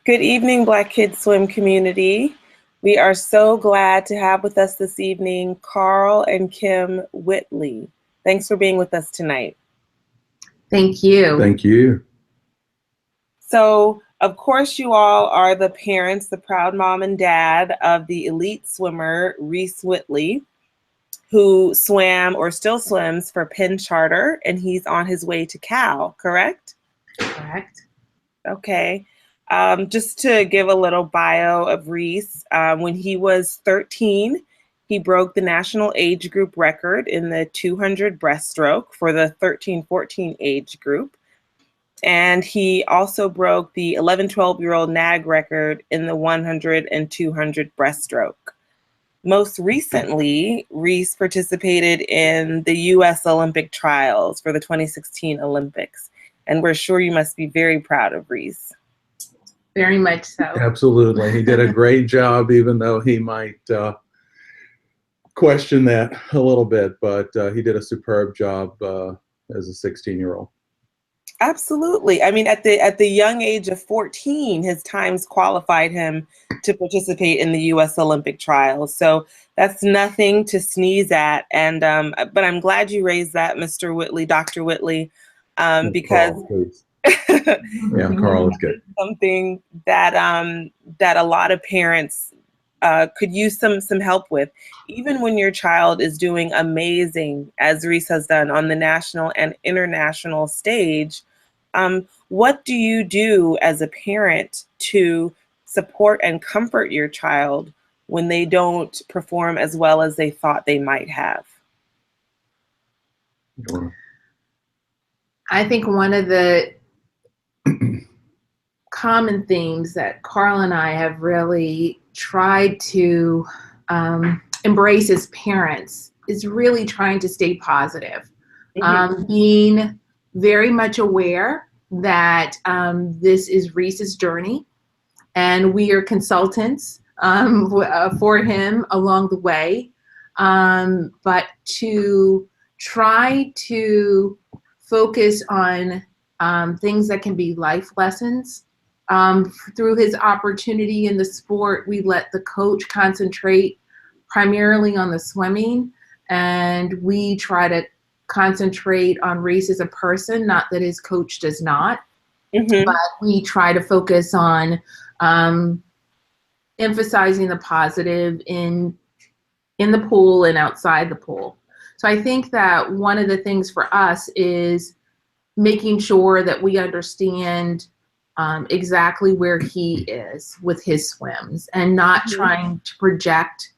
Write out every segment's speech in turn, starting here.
Good evening, Black Kids Swim community. We are so glad to have with us this evening Karl and Kim Whitley. Thanks for being with us tonight. Thank you. Thank you. So, of course, you all are the parents, the proud mom and dad of the elite swimmer, Reece Whitley, who swam or still swims for Penn Charter, and he's on his way to Cal, correct? Correct. Okay. Just to give a little bio of Reece, when he was 13, he broke the national age group record in the 200 breaststroke for the 13-14 age group. And he also broke the 11-12-year-old NAG record in the 100 and 200 breaststroke. Most recently, Reece participated in the U.S. Olympic trials for the 2016 Olympics. And we're sure you must be very proud of Reece. Very much so. Absolutely. He did a great job, even though he might question that a little bit, but he did a superb job as a 16-year-old. Absolutely. I mean, at the young age of 14, his times qualified him to participate in the U.S. Olympic trials. So that's nothing to sneeze at. And but I'm glad you raised that, Mr. Whitley, Dr. Whitley, because yeah, Karl is good. Something that that a lot of parents could use some help with, even when your child is doing amazing, as Rhys has done on the national and international stage. What do you do as a parent to support and comfort your child when they don't perform as well as they thought they might have? I think one of the common themes that Karl and I have really tried to embrace as parents is really trying to stay positive. Being very much aware that this is Reece's journey and we are consultants for him along the way, but to try to focus on things that can be life lessons. Through his opportunity in the sport, we let the coach concentrate primarily on the swimming, and we try to concentrate on Reece as a person, not that his coach does not, but we try to focus on emphasizing the positive in the pool and outside the pool. So I think that one of the things for us is making sure that we understand exactly where he is with his swims and not trying to project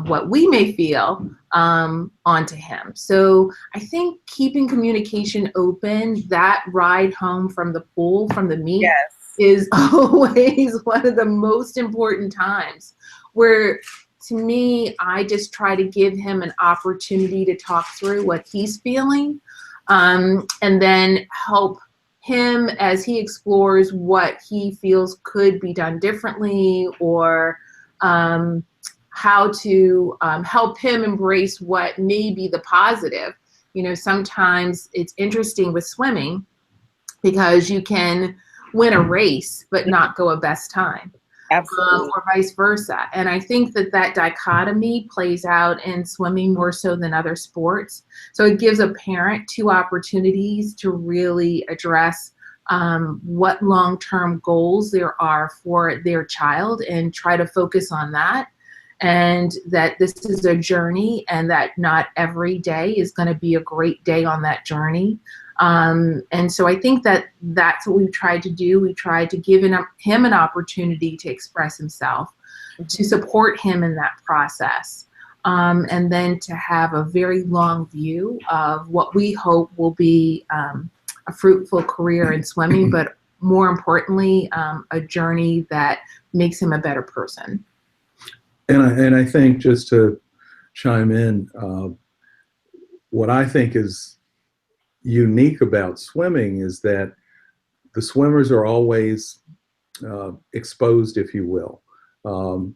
what we may feel onto him. So I think keeping communication open, that ride home from the pool, from the meet, is always one of the most important times where, to me, I just try to give him an opportunity to talk through what he's feeling, and then help him as he explores what he feels could be done differently, or how to help him embrace what may be the positive. You know, sometimes it's interesting with swimming because you can win a race but not go a best time. Absolutely. Or vice versa. And I think that that dichotomy plays out in swimming more so than other sports. So it gives a parent two opportunities to really address what long-term goals there are for their child and try to focus on that. And that this is a journey and that not every day is going to be a great day on that journey. And so I think that that's what we've tried to do. We tried to give him an opportunity to express himself, to support him in that process, and then to have a very long view of what we hope will be a fruitful career in swimming, but more importantly, a journey that makes him a better person. And I think, just to chime in, what I think is unique about swimming is that the swimmers are always exposed, if you will. You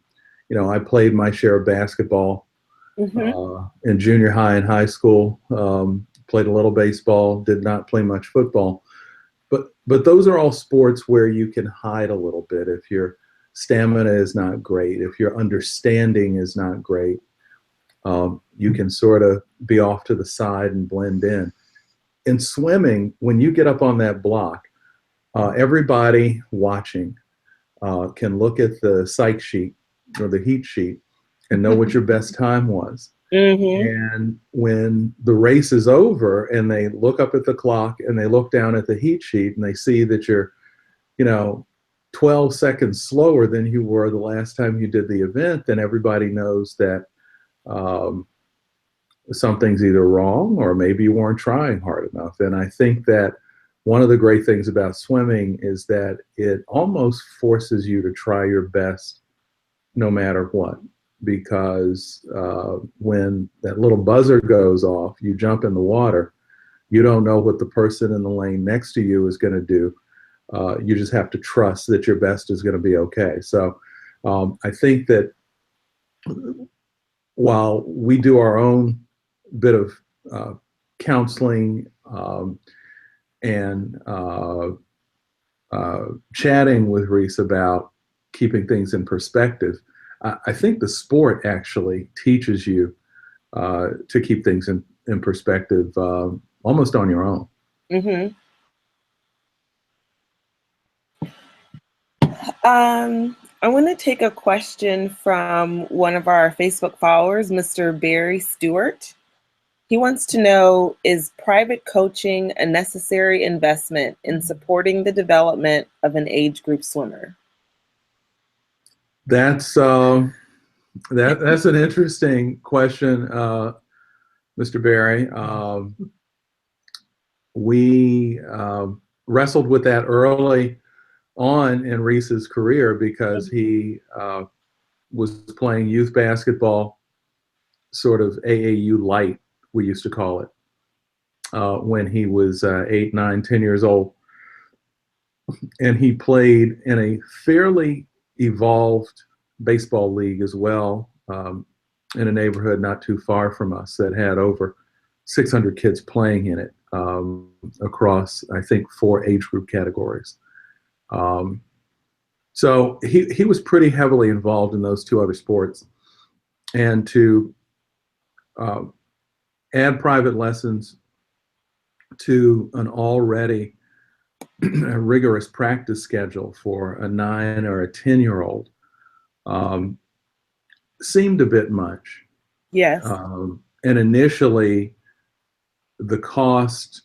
know, I played my share of basketball in junior high and high school, played a little baseball, did not play much football. but those are all sports where you can hide a little bit if your stamina is not great, if your understanding is not great. You can sort of be off to the side and blend in. In swimming, when you get up on that block, everybody watching can look at the psych sheet or the heat sheet and know what your best time was. And when the race is over and they look up at the clock and they look down at the heat sheet and they see that you're, 12 seconds slower than you were the last time you did the event, then everybody knows that something's either wrong or maybe you weren't trying hard enough. And I think that one of the great things about swimming is that it almost forces you to try your best no matter what. Because when that little buzzer goes off, you jump in the water, you don't know what the person in the lane next to you is going to do. You just have to trust that your best is going to be okay. So I think that while we do our own bit of counseling and chatting with Rhys about keeping things in perspective, I think the sport actually teaches you to keep things in perspective almost on your own. I want to take a question from one of our Facebook followers, Mr. Barry Stewart. He wants to know, is private coaching a necessary investment in supporting the development of an age group swimmer? That's an interesting question, Mr. Barry. We wrestled with that early on in Rhys's career because he was playing youth basketball, sort of AAU light, we used to call it, when he was 8, 9, 10 years old. And he played in a fairly evolved baseball league as well, in a neighborhood not too far from us that had over 600 kids playing in it across, I think, 4 age group categories. So he was pretty heavily involved in those 2 other sports. And to add private lessons to an already rigorous practice schedule for a 9 or a 10-year-old seemed a bit much. Yes. And initially, the cost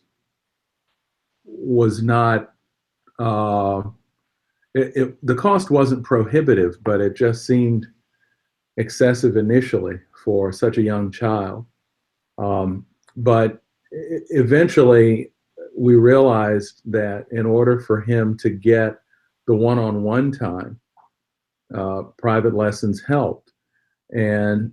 was not, the cost wasn't prohibitive, but it just seemed excessive initially for such a young child. But eventually, we realized that in order for him to get the one-on-one time, private lessons helped. And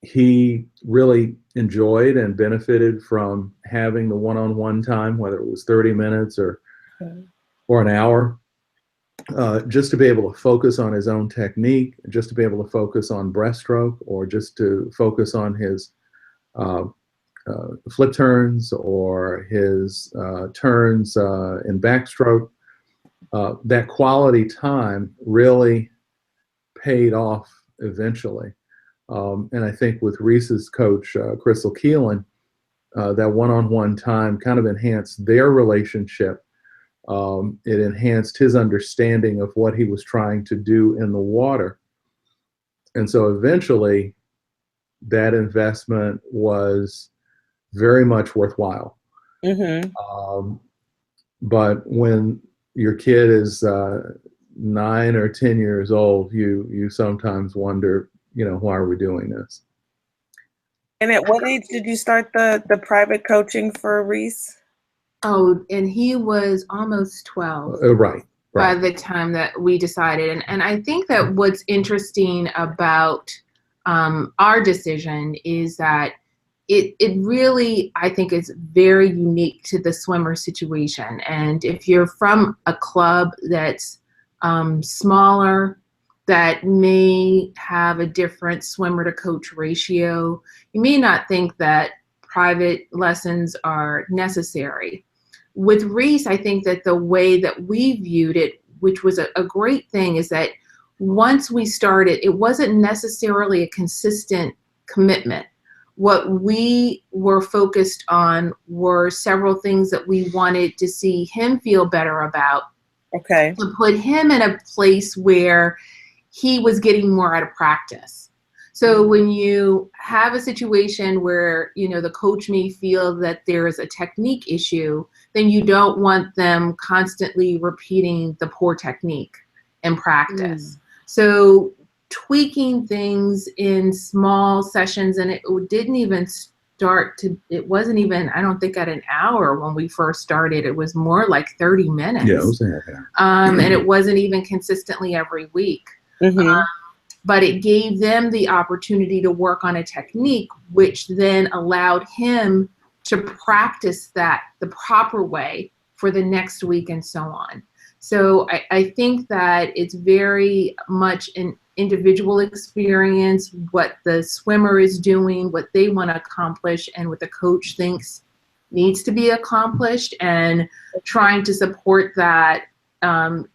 he really enjoyed and benefited from having the one-on-one time, whether it was 30 minutes or an hour, just to be able to focus on his own technique, just to be able to focus on breaststroke, or just to focus on his flip turns or his turns in backstroke. That quality time really paid off eventually. And I think with Rhys's coach, Crystal Keelan, that one-on-one time kind of enhanced their relationship. It enhanced his understanding of what he was trying to do in the water. And so eventually, that investment was very much worthwhile. But when your kid is 9 or 10 years old, you sometimes wonder, why are we doing this? And at what age did you start the private coaching for Rhys? Oh, and he was almost 12. Right. By the time that we decided. And I think that what's interesting about our decision is that it really, I think, is very unique to the swimmer situation. And if you're from a club that's smaller, that may have a different swimmer to coach ratio, you may not think that private lessons are necessary. with Rhys, I think that the way that we viewed it, which was a great thing, is that once we started, it wasn't necessarily a consistent commitment. What we were focused on were several things that we wanted to see him feel better about. Okay. To put him in a place where he was getting more out of practice. So when you have a situation where, you know, the coach may feel that there is a technique issue, then you don't want them constantly repeating the poor technique in practice. So tweaking things in small sessions, and it didn't even start to, it wasn't even, I don't think, at an hour when we first started. It was more like 30 minutes. Yeah, it was a half hour. And it wasn't even consistently every week. But it gave them the opportunity to work on a technique, which then allowed him to practice that the proper way for the next week and so on. So I think that it's very much an individual experience, what the swimmer is doing, what they want to accomplish, and what the coach thinks needs to be accomplished, and trying to support that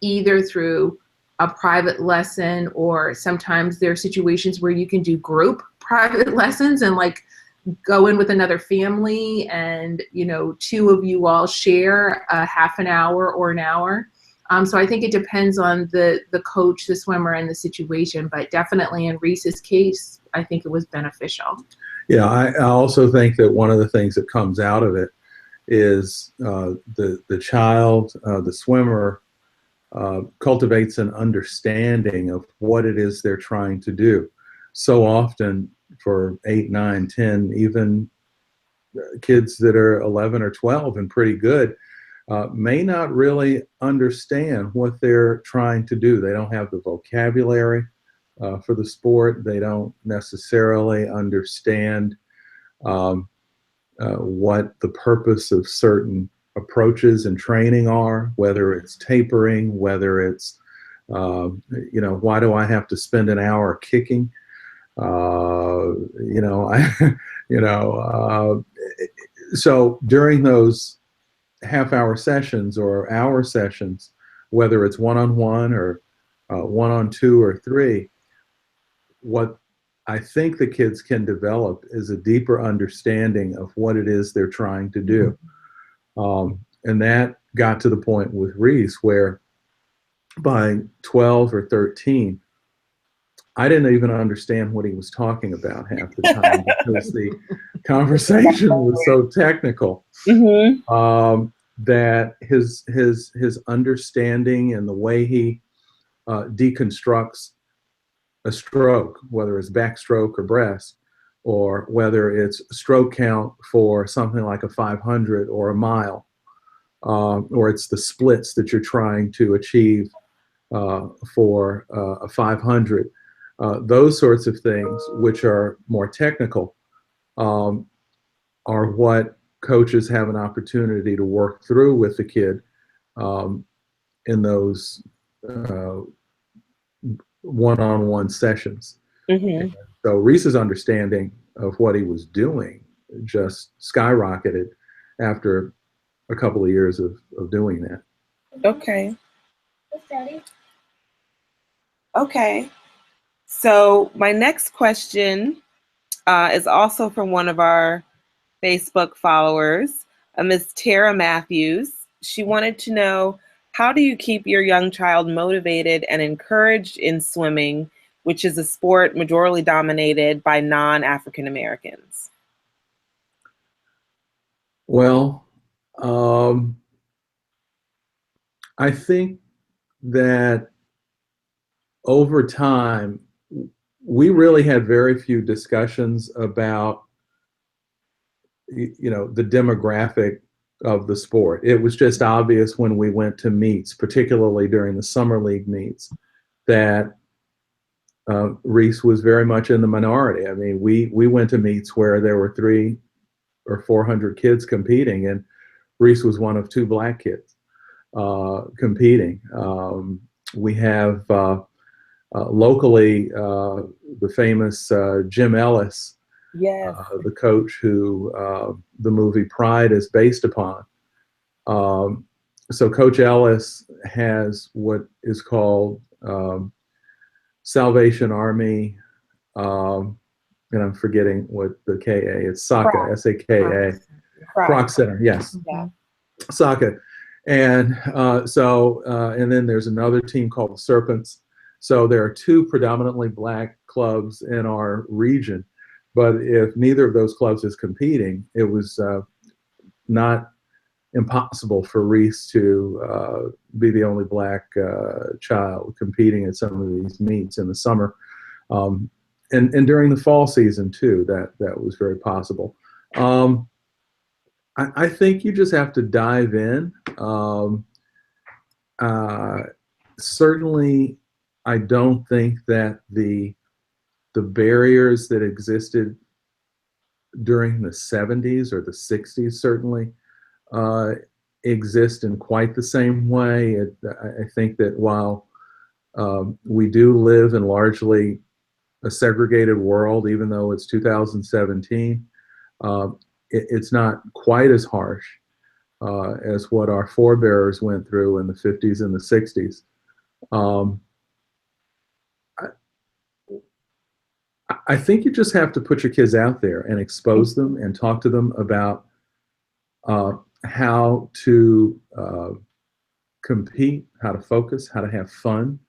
either through a private lesson, or sometimes there are situations where you can do group private lessons and like go in with another family and, you know, two of you all share a half an hour or an hour. So I think it depends on the coach, the swimmer, and the situation, but definitely in Rhys's case, I think it was beneficial. Yeah, I also think that one of the things that comes out of it is the child, the swimmer, cultivates an understanding of what it is they're trying to do. So often for 8, 9, 10, even kids that are 11 or 12 and pretty good, may not really understand what they're trying to do. They don't have the vocabulary for the sport. They don't necessarily understand what the purpose of certain approaches and training are, whether it's tapering, whether it's, you know, why do I have to spend an hour kicking? You know, so during those half-hour sessions or hour sessions, whether it's one-on-one or one-on-2 or 3, what I think the kids can develop is a deeper understanding of what it is they're trying to do. And that got to the point with Rhys where by 12 or 13, I didn't even understand what he was talking about half the time because the conversation was so technical. That his understanding and the way he deconstructs a stroke, whether it's backstroke or breast, or whether it's stroke count for something like a 500 or a mile, or it's the splits that you're trying to achieve for a 500. Those sorts of things, which are more technical, are what coaches have an opportunity to work through with the kid in those one-on-one sessions. So Rhys's understanding of what he was doing just skyrocketed after a couple of years of doing that. Okay. Okay. So my next question is also from one of our Facebook followers, Ms. Tara Matthews. She wanted to know, how do you keep your young child motivated and encouraged in swimming, which is a sport majorly dominated by non-African Americans? Well, I think that over time, we really had very few discussions about, you know, the demographic of the sport. It was just obvious when we went to meets, particularly during the summer league meets, that Rhys was very much in the minority. I mean, we went to meets where there were 300 or 400 kids competing, and Rhys was one of 2 black kids competing. We have locally the famous Jim Ellis, Yes. the coach who the movie Pride is based upon. So Coach Ellis has what is called Salvation Army, and I'm forgetting what the KA, it's SACA, S-A-K-A, Croc Center, yes, Yeah. SACA. And and then there's another team called the Serpents. So there are two predominantly black clubs in our region, but if neither of those clubs is competing, it was not impossible for Rhys to be the only black child competing at some of these meets in the summer, and during the fall season too. That was very possible. I think you just have to dive in. Certainly, I don't think that the barriers that existed during the 70s or the 60s certainly exist in quite the same way. I think that while we do live in largely a segregated world, even though it's 2017, it's not quite as harsh as what our forebears went through in the 50s and the 60s. I think you just have to put your kids out there and expose them and talk to them about how to compete, how to focus, how to have fun.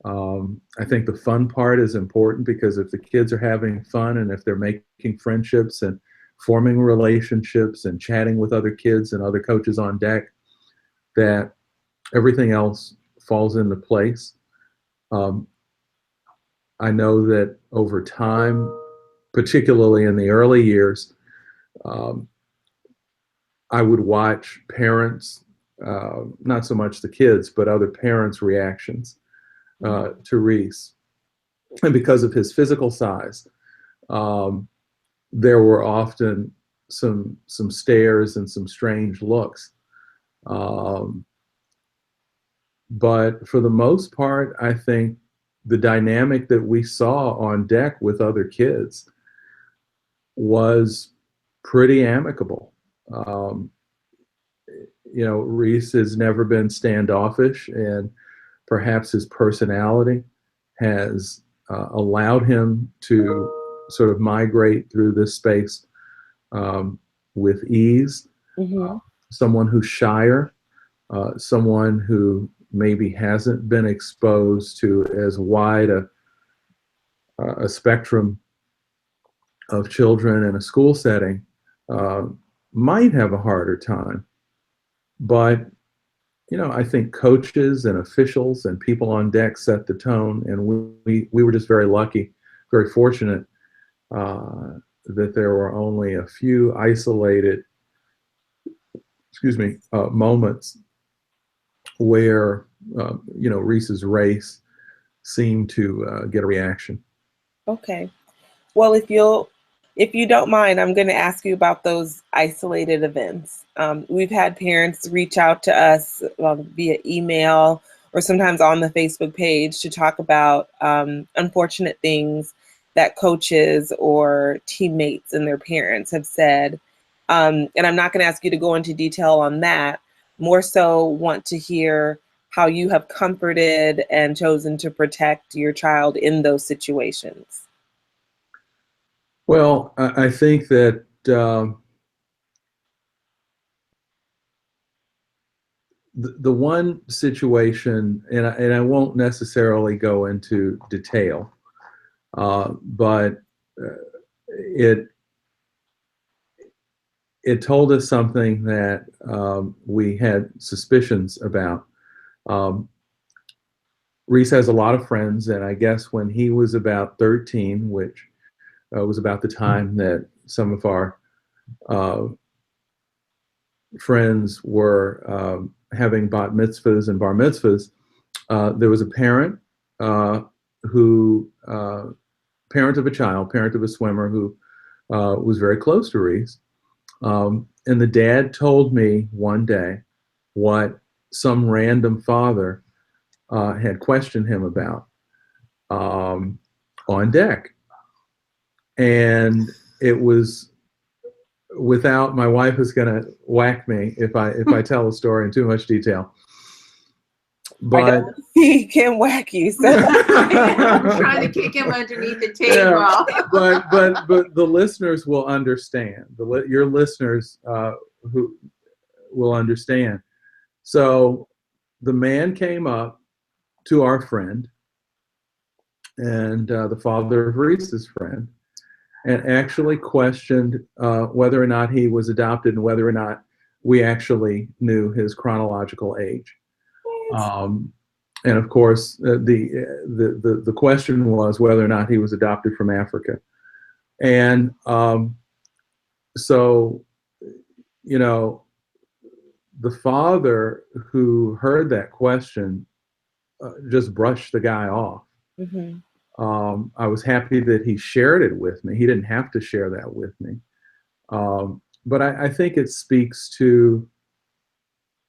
I think the fun part is important, because if the kids are having fun and if they're making friendships and forming relationships and chatting with other kids and other coaches on deck, that everything else falls into place. I know that over time, particularly in the early years, I would watch parents, not so much the kids, but other parents' reactions to Rhys. And because of his physical size, there were often some stares and some strange looks. But for the most part, I think the dynamic that we saw on deck with other kids was pretty amicable. Rhys has never been standoffish, and perhaps his personality has allowed him to sort of migrate through this space with ease. Mm-hmm. Someone who's shyer, someone who maybe hasn't been exposed to as wide a spectrum of children in a school setting, might have a harder time. But I think coaches and officials and people on deck set the tone, and we were just very lucky, very fortunate that there were only a few isolated, moments where Rhys's race seemed to get a reaction. Okay. Well, if you don't mind, I'm going to ask you about those isolated events. We've had parents reach out to us via email or sometimes on the Facebook page to talk about unfortunate things that coaches or teammates and their parents have said. And I'm not going to ask you to go into detail on that. More so want to hear how you have comforted and chosen to protect your child in those situations. Well, I think that the one situation, and I won't necessarily go into detail, but it told us something that we had suspicions about. Rhys has a lot of friends, and I guess when he was about 13, which was about the time that some of our friends were having bat mitzvahs and bar mitzvahs, there was a parent who, parent of a child, parent of a swimmer who was very close to Rhys. And the dad told me one day what some random father had questioned him about on deck. And it was without, my wife is going to whack me if I tell a story in too much detail. But he can whack you. So. I'm trying to kick him underneath the table. Yeah, but the listeners will understand. Your listeners who will understand. So the man came up to our friend and the father of Reese's friend, and actually questioned whether or not he was adopted and whether or not we actually knew his chronological age. And of course, the question was whether or not he was adopted from Africa. And so, you know, the father who heard that question just brushed the guy off. Mm-hmm. I was happy that he shared it with me. He didn't have to share that with me. But I think it speaks to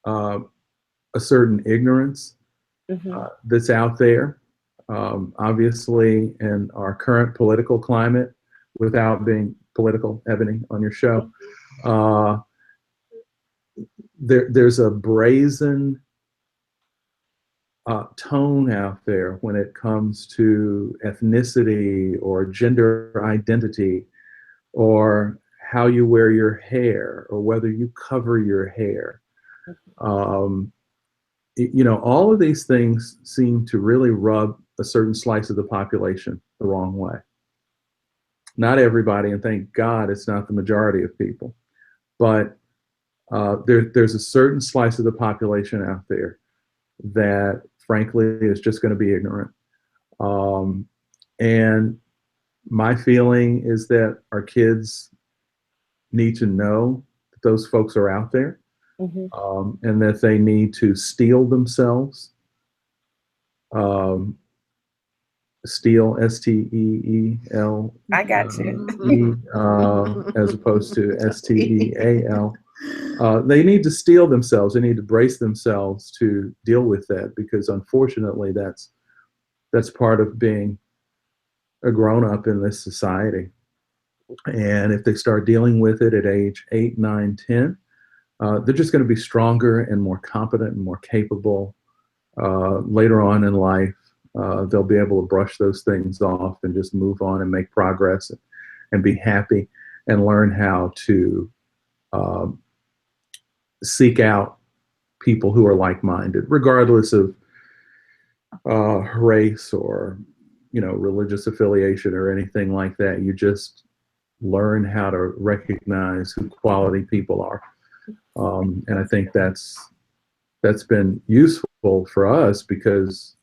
a certain ignorance that's out there. Obviously, in our current political climate, without being political, Ebony, on your show, there's a brazen tone out there when it comes to ethnicity or gender identity or how you wear your hair or whether you cover your hair. You know, all of these things seem to really rub a certain slice of the population the wrong way. Not everybody, and thank God it's not the majority of people, but there's a certain slice of the population out there that frankly is just going to be ignorant. And my feeling is that our kids need to know that those folks are out there, and that they need to steel themselves. Steel, S-T-E-E-L. I got you. As opposed to S-T-E-A-L. They need to steel themselves. They need to brace themselves to deal with that, because unfortunately that's part of being a grown-up in this society. And if they start dealing with it at age 8, 9, 10, they're just going to be stronger and more competent and more capable later on in life. They'll be able to brush those things off and just move on and make progress and be happy and learn how to seek out people who are like-minded, regardless of race or, you know, religious affiliation or anything like that. You just learn how to recognize who quality people are. And I think that's been useful for us, because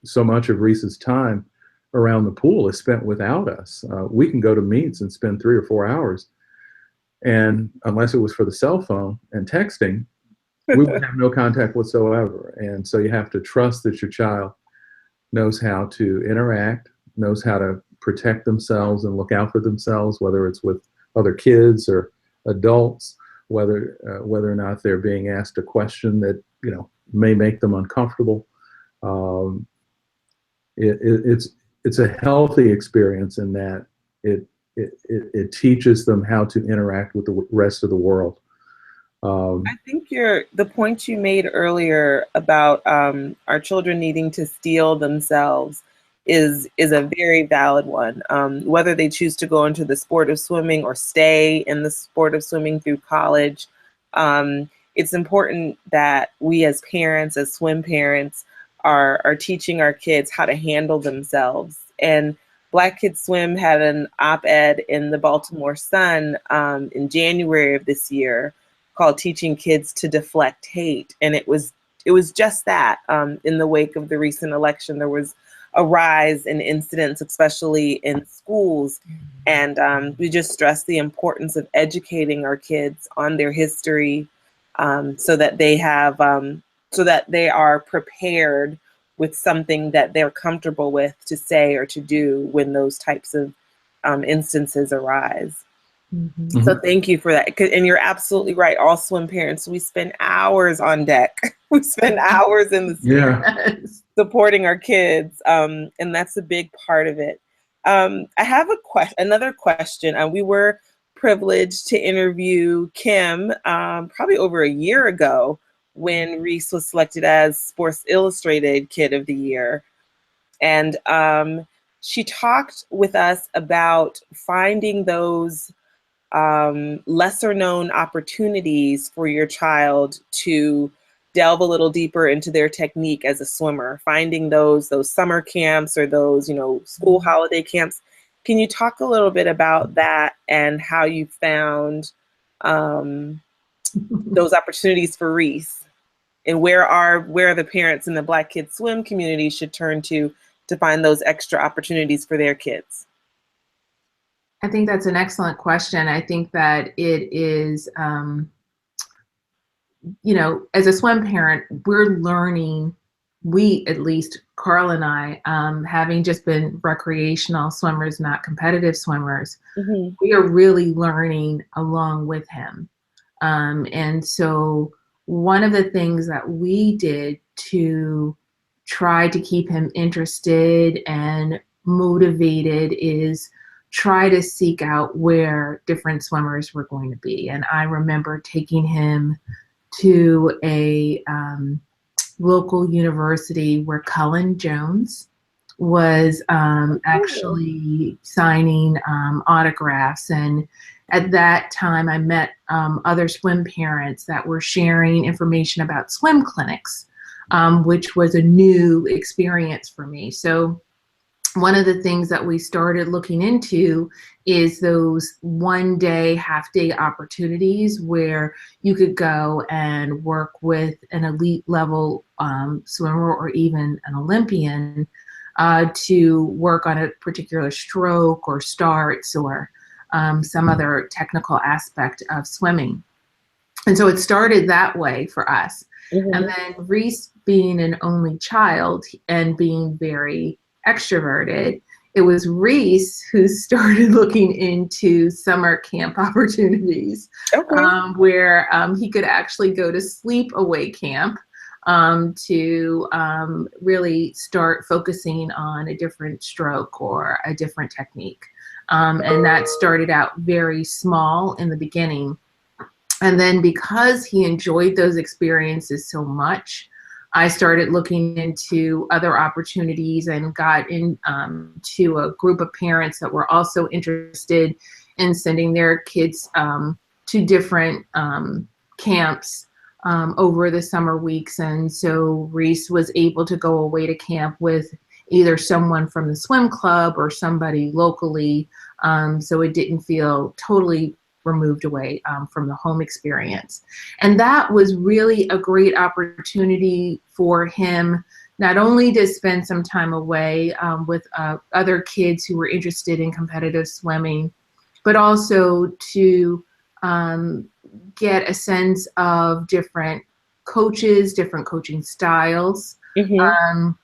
so much of Reese's time around the pool is spent without us. We can go to meets and spend 3 or 4 hours, and unless it was for the cell phone and texting, we would have no contact whatsoever. And so you have to trust that your child knows how to interact, knows how to protect themselves and look out for themselves, whether it's with other kids or adults, whether or not they're being asked a question that, you know, may make them uncomfortable. It's a healthy experience in that it teaches them how to interact with the rest of the world. I think the point you made earlier about our children needing to steel themselves is a very valid one. Whether they choose to go into the sport of swimming or stay in the sport of swimming through college, it's important that we as parents, as swim parents, are teaching our kids how to handle themselves. And Black Kids Swim had an op-ed in the Baltimore Sun in January of this year called "Teaching Kids to Deflect Hate," and it was just that. In the wake of the recent election, there was a rise in incidents, especially in schools, and we just stressed the importance of educating our kids on their history, so that they are prepared with something that they're comfortable with to say or to do when those types of instances arise. Mm-hmm. So thank you for that. And you're absolutely right. All swim parents, we spend hours on deck. We spend hours in the sea supporting our kids. And that's a big part of it. I have another question. We were privilege to interview Kim probably over a year ago when Reece was selected as Sports Illustrated Kid of the Year. And she talked with us about finding those lesser known opportunities for your child to delve a little deeper into their technique as a swimmer, finding those summer camps or those, school holiday camps. Can you talk a little bit about that and how you found those opportunities for Reece, and where the parents in the Black Kids Swim community should turn to find those extra opportunities for their kids? I think that's an excellent question. I think that it is, as a swim parent, we're learning, at least Karl and I, having just been recreational swimmers, not competitive swimmers, we are really learning along with him. And so one of the things that we did to try to keep him interested and motivated is try to seek out where different swimmers were going to be. And I remember taking him to a local university where Cullen Jones was actually signing autographs. And at that time, I met other swim parents that were sharing information about swim clinics, which was a new experience for me. So one of the things that we started looking into is those one-day, half-day opportunities where you could go and work with an elite level swimmer or even an Olympian to work on a particular stroke or starts or some other technical aspect of swimming. And so it started that way for us. And then Reece, being an only child and being very extroverted, it was Reece who started looking into summer camp opportunities, where he could actually go to sleepaway camp to really start focusing on a different stroke or a different technique. And that started out very small in the beginning. And then because he enjoyed those experiences so much, I started looking into other opportunities and got in to a group of parents that were also interested in sending their kids to different camps over the summer weeks. And so Reece was able to go away to camp with either someone from the swim club or somebody locally, so it didn't feel totally removed away from the home experience. And that was really a great opportunity for him, not only to spend some time away with other kids who were interested in competitive swimming, but also to get a sense of different coaches, different coaching styles, and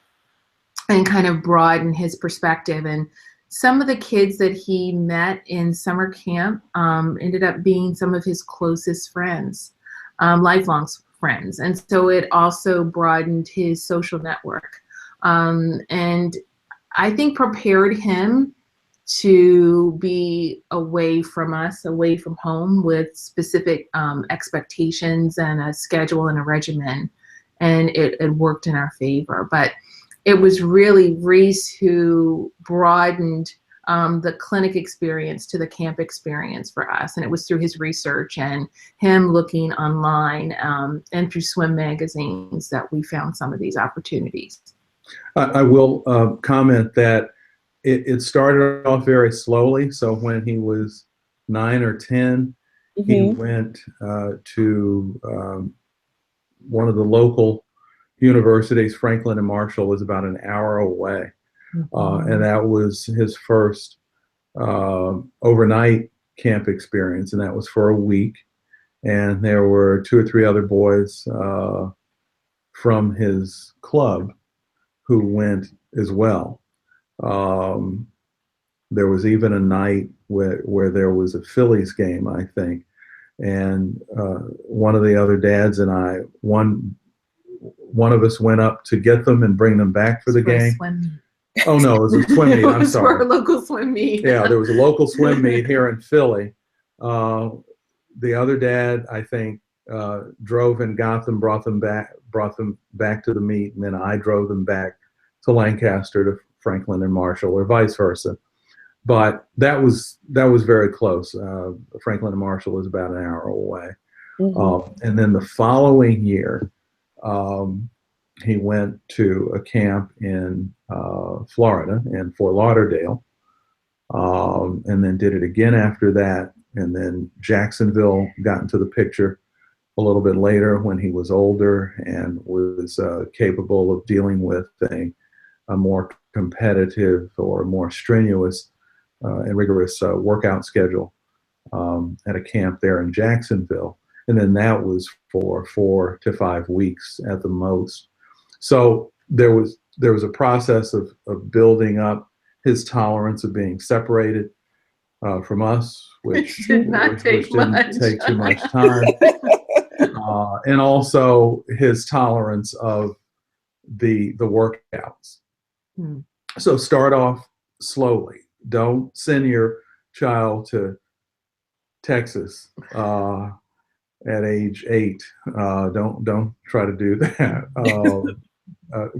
kind of broaden his perspective. And some of the kids that he met in summer camp ended up being some of his closest friends, lifelong friends. And so it also broadened his social network. And I think prepared him to be away from us, away from home, with specific expectations and a schedule and a regimen. And it worked in our favor. But it was really Reece who broadened the clinic experience to the camp experience for us. And it was through his research and him looking online and through swim magazines that we found some of these opportunities. I will comment that it started off very slowly. So when he was 9 or 10, he went to one of the local universities. Franklin and Marshall was about an hour away. And that was his first overnight camp experience. And that was for a week. And there were 2 or 3 other boys from his club who went as well. There was even a night where there was a Phillies game, I think. And one of the other dads and I, one of us went up to get them and bring them back for the game. Oh no, it was a swim meet. I'm sorry. For a local swim meet. Yeah, there was a local swim meet here in Philly, The other dad, I think, drove and got them, brought them back to the meet, and then I drove them back to Lancaster to Franklin and Marshall, or vice versa. But that was very close. Franklin and Marshall was about an hour away. And then the following year, he went to a camp in Florida, in Fort Lauderdale, and then did it again after that. And then Jacksonville got into the picture a little bit later when he was older and was capable of dealing with a more competitive or more strenuous and rigorous workout schedule at a camp there in Jacksonville. And then that was for 4 to 5 weeks at the most. So there was a process of building up his tolerance of being separated from us, which didn't take too much time. And also his tolerance of the workouts. So start off slowly. Don't send your child to Texas at age 8. Don't try to do that.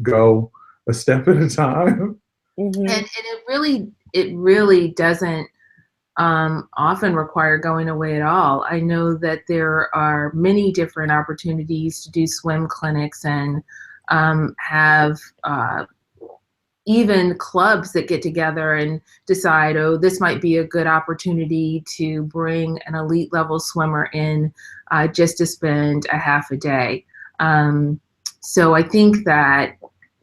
Go a step at a time. And it really doesn't often require going away at all. I know that there are many different opportunities to do swim clinics and have even clubs that get together and decide, oh, this might be a good opportunity to bring an elite level swimmer in just to spend a half a day. So I think that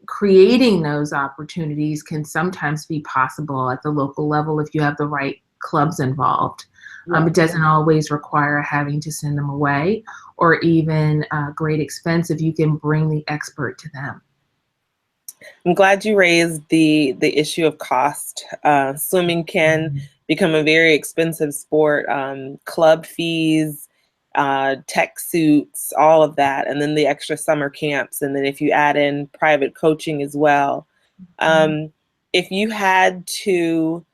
creating those opportunities can sometimes be possible at the local level if you have the right clubs involved. It doesn't always require having to send them away or even great expense if you can bring the expert to them. I'm glad you raised the issue of cost. Swimming can become a very expensive sport. Club fees, tech suits, all of that, and then the extra summer camps, and then if you add in private coaching as well. If you had to,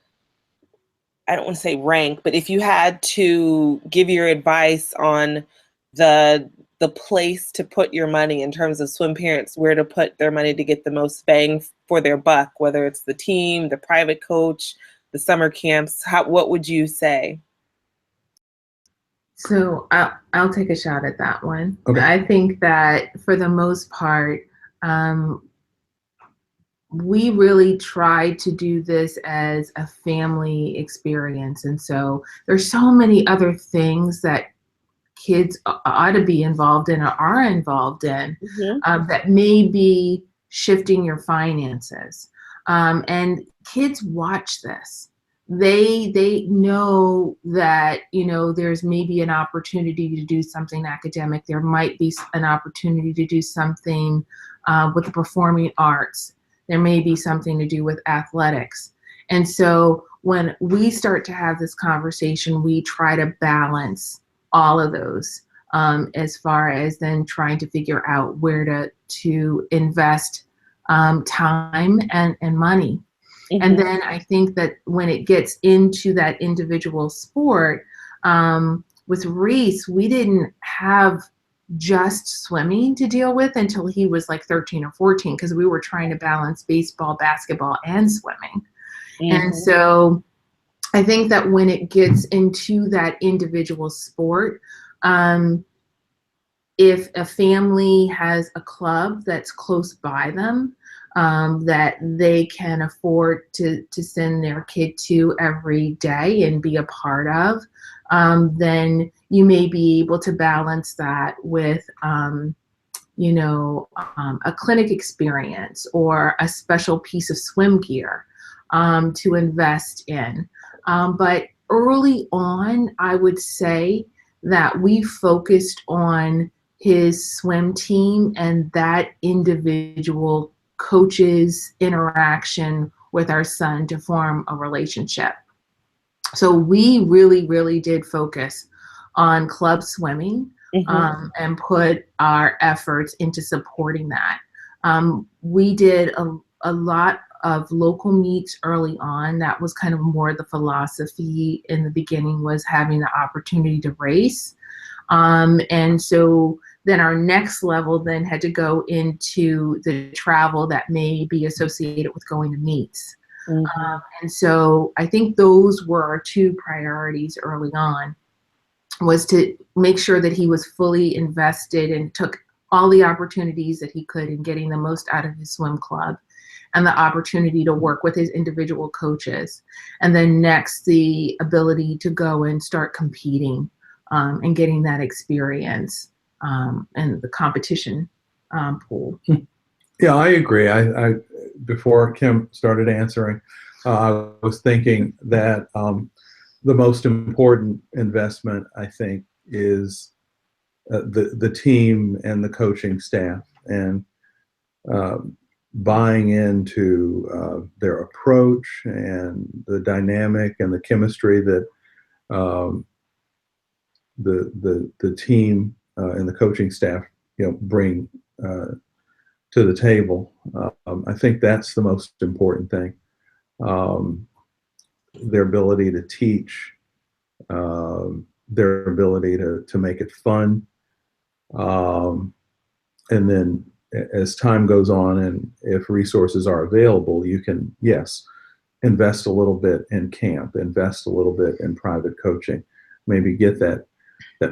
I don't want to say rank, but if you had to give your advice on the place to put your money in terms of swim parents, where to put their money to get the most bang for their buck, whether it's the team, the private coach, the summer camps, what would you say? So I'll take a shot at that one. Okay. I think that for the most part, we really try to do this as a family experience. And so there's so many other things that kids ought to be involved in or are involved in that may be shifting your finances. And kids watch this. They know that, there's maybe an opportunity to do something academic. There might be an opportunity to do something with the performing arts. There may be something to do with athletics. And so when we start to have this conversation, we try to balance all of those as far as then trying to figure out where to invest time and money. And then I think that when it gets into that individual sport, with Rhys, we didn't have just swimming to deal with until he was like 13 or 14, because we were trying to balance baseball, basketball, and swimming. And so I think that when it gets into that individual sport, if a family has a club that's close by them, that they can afford to send their kid to every day and be a part of, then you may be able to balance that with a clinic experience or a special piece of swim gear to invest in. But early on, I would say that we focused on his swim team and that individual coach's interaction with our son to form a relationship. So we really, really did focus on club swimming and put our efforts into supporting that. We did a lot of local meets early on. That was kind of more the philosophy in the beginning, was having the opportunity to race. And so then our next level then had to go into the travel that may be associated with going to meets. And so I think those were our two priorities early on, was to make sure that he was fully invested and took all the opportunities that he could in getting the most out of his swim club, and the opportunity to work with his individual coaches. And then next, the ability to go and start competing and getting that experience and the competition pool. Yeah, I agree. I before Kim started answering, I was thinking that the most important investment, I think, is the team and the coaching staff, and buying into their approach and the dynamic and the chemistry that the team and the coaching staff, bring to the table. I think that's the most important thing. Their ability to teach, their ability to make it fun, and then as time goes on, and if resources are available, you can, yes, invest a little bit in camp, invest a little bit in private coaching, maybe get that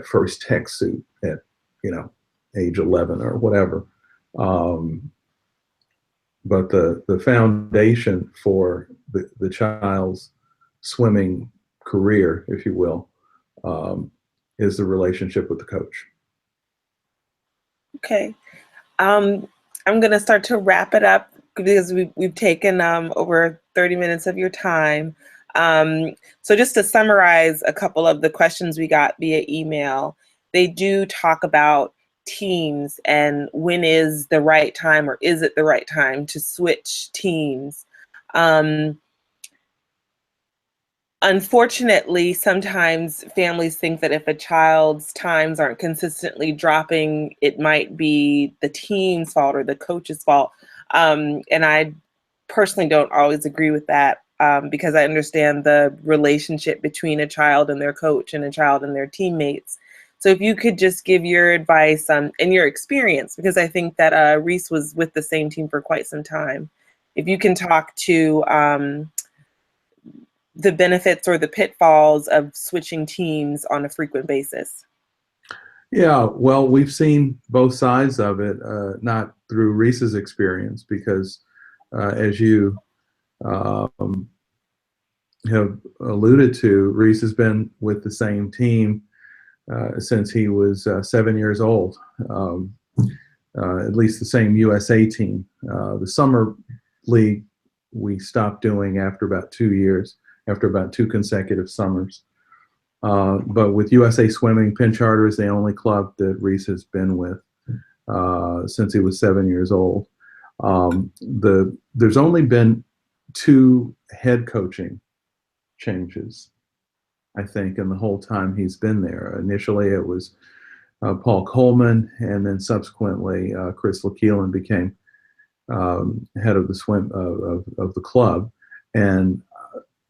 first tech suit at age 11 or whatever. But the foundation for the child's swimming career, if you will, is the relationship with the coach. Okay. I'm going to start to wrap it up because we've taken over 30 minutes of your time. So just to summarize a couple of the questions we got via email, they do talk about teams and when is the right time, or is it the right time to switch teams. Unfortunately, sometimes families think that if a child's times aren't consistently dropping, it might be the team's fault or the coach's fault. And I personally don't always agree with that, because I understand the relationship between a child and their coach and a child and their teammates. So if you could just give your advice and your experience, because I think that Rhys was with the same team for quite some time. If you can talk to the benefits or the pitfalls of switching teams on a frequent basis. Yeah, well, we've seen both sides of it, not through Rhys's experience, because as you have alluded to, Rhys has been with the same team since he was 7 years old, at least the same USA team. The summer league we stopped doing after about 2 years, after about 2 consecutive summers. But with USA Swimming, Penn Charter is the only club that Rhys has been with since he was 7 years old. There's only been 2 head coaching changes, I think, in the whole time he's been there. Initially, it was Paul Coleman, and then subsequently Chris Keelan became head of the swim of the club, and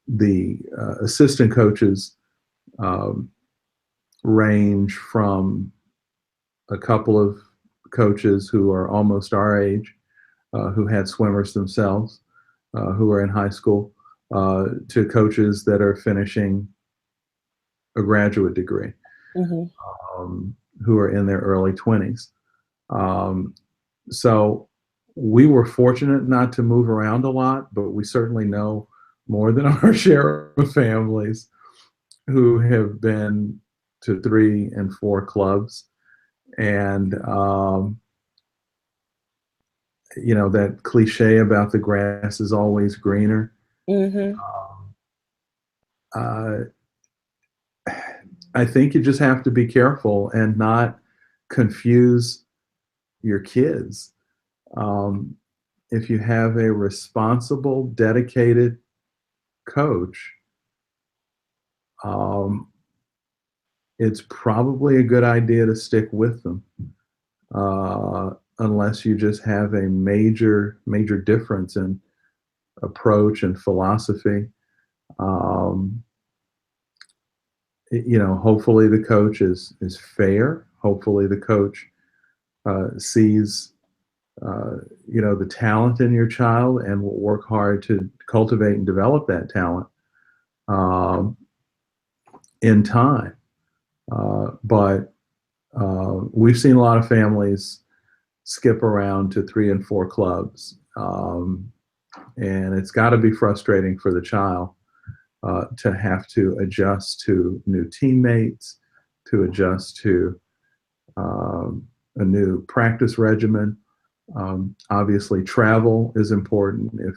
the assistant coaches range from a couple of coaches who are almost our age, who had swimmers themselves, who are in high school, to coaches that are finishing a graduate degree, who are in their early 20s. So we were fortunate not to move around a lot, but we certainly know more than our share of families who have been to 3 and 4 clubs. And, that cliche about the grass is always greener. I think you just have to be careful and not confuse your kids. If you have a responsible, dedicated coach, it's probably a good idea to stick with them, unless you just have a major difference in approach and philosophy. Hopefully the coach is fair. Hopefully the coach sees the talent in your child and will work hard to cultivate and develop that talent in time. But we've seen a lot of families skip around to 3 and 4 clubs, and it's got to be frustrating for the child to have to adjust to new teammates, to adjust to a new practice regimen. Obviously, travel is important. If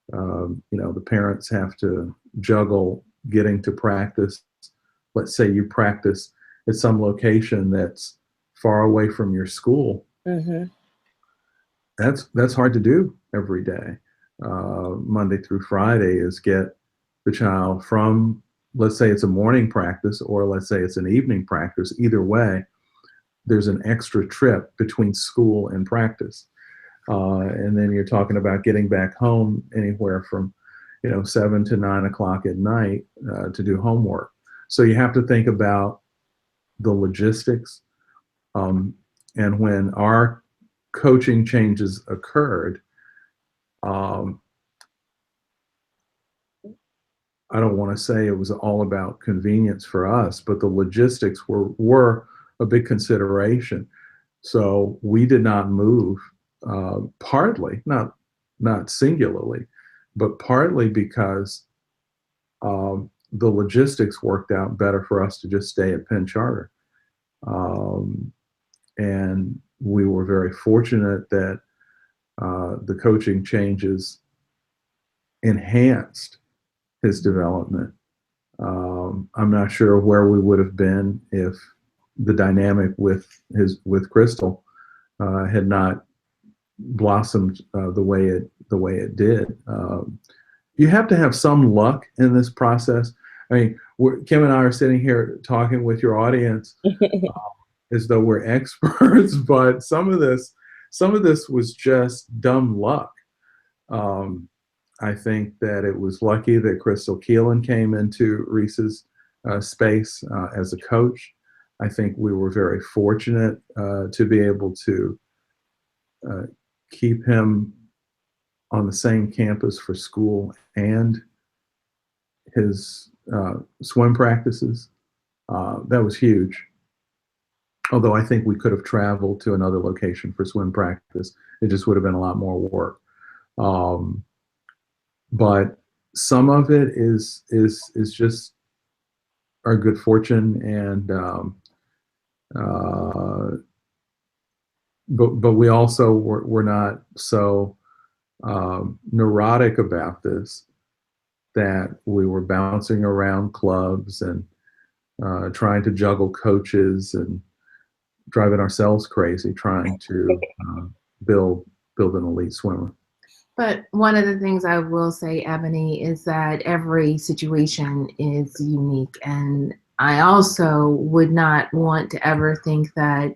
the parents have to juggle getting to practice. Let's say you practice at some location that's far away from your school. Mm-hmm. That's hard to do every day. Monday through Friday is get the child from, let's say it's a morning practice, or let's say it's an evening practice. Either way, there's an extra trip between school and practice. And then you're talking about getting back home anywhere from 7 to 9 o'clock at night to do homework. So you have to think about the logistics. And when our coaching changes occurred, I don't want to say it was all about convenience for us, but the logistics were a big consideration. So we did not move, partly, not singularly, but partly because the logistics worked out better for us to just stay at Penn Charter. And we were very fortunate that the coaching changes enhanced his development. I'm not sure where we would have been if the dynamic with Crystal had not blossomed the way it did. You have to have some luck in this process. I mean, Kim and I are sitting here talking with your audience as though we're experts, but some of this was just dumb luck. I think that it was lucky that Crystal Keelan came into Reece's space as a coach. I think we were very fortunate to be able to keep him on the same campus for school and his swim practices. That was huge. Although I think we could have traveled to another location for swim practice. It just would have been a lot more work. But some of it is just our good fortune, and but we also were not so neurotic about this that we were bouncing around clubs and trying to juggle coaches and driving ourselves crazy trying to build an elite swimmer. But one of the things I will say, Ebony, is that every situation is unique. And I also would not want to ever think that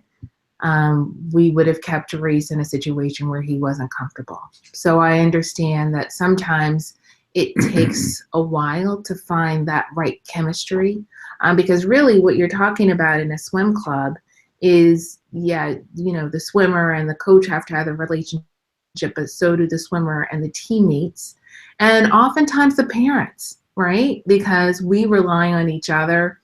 we would have kept Reece in a situation where he wasn't comfortable. So I understand that sometimes it takes a while to find that right chemistry, because really what you're talking about in a swim club is, the swimmer and the coach have to have a relationship, but so do the swimmer and the teammates, and oftentimes the parents, right? Because we rely on each other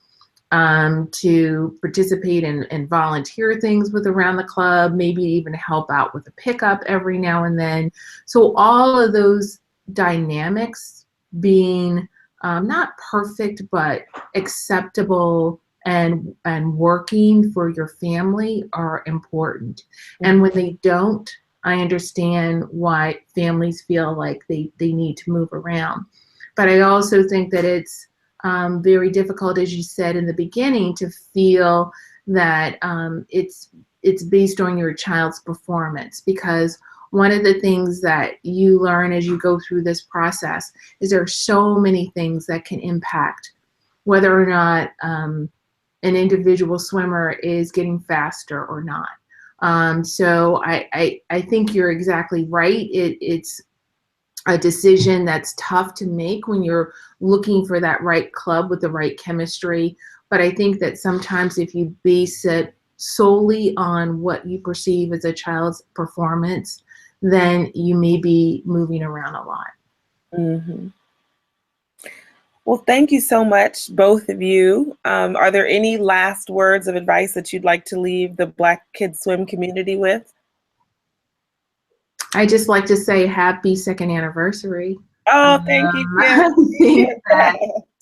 to participate in volunteer things with around the club, maybe even help out with a pickup every now and then. So all of those dynamics being not perfect, but acceptable and working for your family are important. And when they don't, I understand why families feel like they need to move around. But I also think that it's very difficult, as you said in the beginning, to feel that it's based on your child's performance, because one of the things that you learn as you go through this process is there are so many things that can impact whether or not an individual swimmer is getting faster or not. So I think you're exactly right. It's a decision that's tough to make when you're looking for that right club with the right chemistry. But I think that sometimes if you base it solely on what you perceive as a child's performance, then you may be moving around a lot. Mm-hmm. Well, thank you so much, both of you. Are there any last words of advice that you'd like to leave the Black Kids Swim community with? I just like to say happy second anniversary. Oh, thank you, Kim. I think that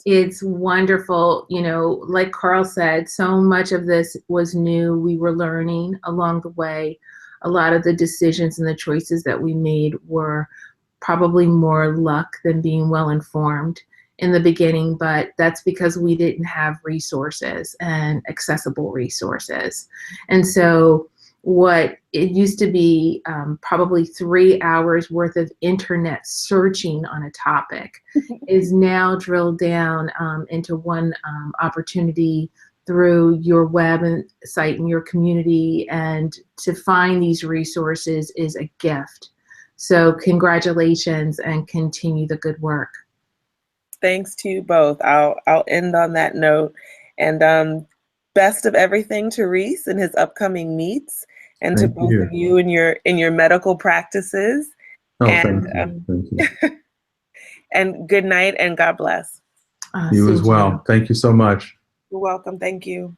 it's wonderful. You know, like Karl said, so much of this was new. We were learning along the way. A lot of the decisions and the choices that we made were probably more luck than being well informed in the beginning, but that's because we didn't have resources and accessible resources. And so what it used to be probably 3 hours worth of internet searching on a topic is now drilled down into one opportunity through your web and site and your community. And to find these resources is a gift. So congratulations and continue the good work. Thanks to you both. I'll end on that note. And best of everything to Rhys in his upcoming meets, and to both of you in your medical practices. Oh, and thank you. And good night and God bless. You as well. Thank you so much. You're welcome. Thank you.